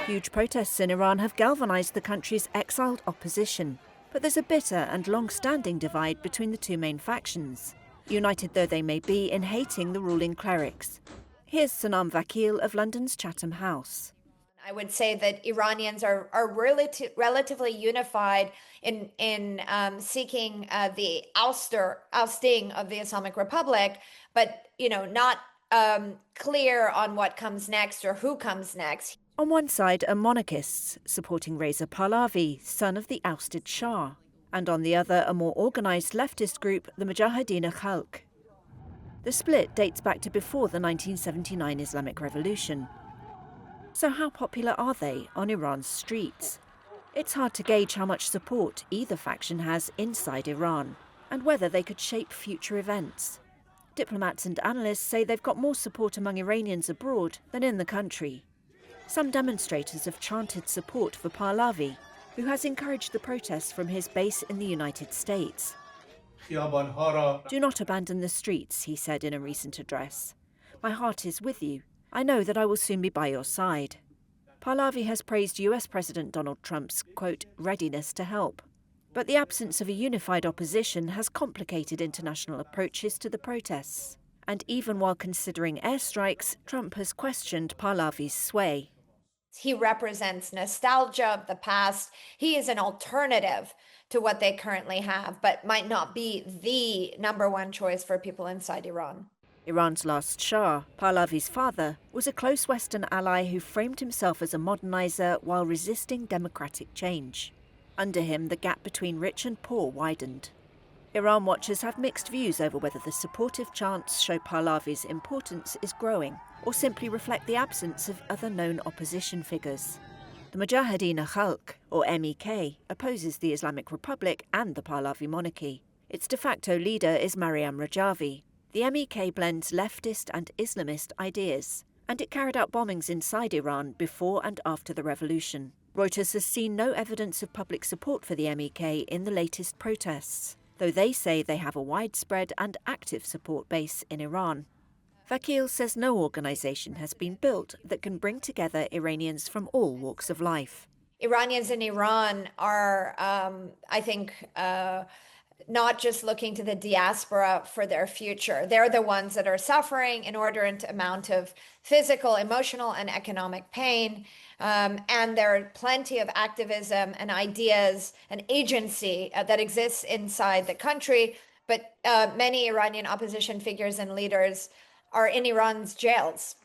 Huge protests in Iran have galvanized the country's exiled opposition. But there's a bitter and long-standing divide between the two main factions, united though they may be in hating the ruling clerics. Here's Sanam Vakil of London's Chatham House. I would say that Iranians are relatively unified in seeking the ousting of the Islamic Republic, but not clear on what comes next or who comes next. On one side are monarchists supporting Reza Pahlavi, son of the ousted Shah, and on the other a more organised leftist group, the Mujahideen-e-Khalq. The split dates back to before the 1979 Islamic Revolution. So how popular are they on Iran's streets? It's hard to gauge how much support either faction has inside Iran, and whether they could shape future events. Diplomats and analysts say they've got more support among Iranians abroad than in the country. Some demonstrators have chanted support for Pahlavi, who has encouraged the protests from his base in the United States. "Do not abandon the streets," he said in a recent address. "My heart is with you. I know that I will soon be by your side." Pahlavi has praised US President Donald Trump's, quote, readiness to help. But the absence of a unified opposition has complicated international approaches to the protests. And even while considering airstrikes, Trump has questioned Pahlavi's sway. He represents nostalgia of the past. He is an alternative to what they currently have, but might not be the number one choice for people inside Iran. Iran's last Shah, Pahlavi's father, was a close Western ally who framed himself as a modernizer while resisting democratic change. Under him, the gap between rich and poor widened. Iran watchers have mixed views over whether the supportive chants show Pahlavi's importance is growing, or simply reflect the absence of other known opposition figures. The Mujahideen-e-Khalq, or MEK, opposes the Islamic Republic and the Pahlavi monarchy. Its de facto leader is Maryam Rajavi. The MEK blends leftist and Islamist ideas, and it carried out bombings inside Iran before and after the revolution. Reuters has seen no evidence of public support for the MEK in the latest protests, though they say they have a widespread and active support base in Iran. Vakil says no organisation has been built that can bring together Iranians from all walks of life. Iranians in Iran are, I think, not just looking to the diaspora for their future. They're the ones that are suffering an inordinate amount of physical, emotional, and economic pain. And there are plenty of activism and ideas and agency that exists inside the country. But many Iranian opposition figures and leaders are in Iran's jails.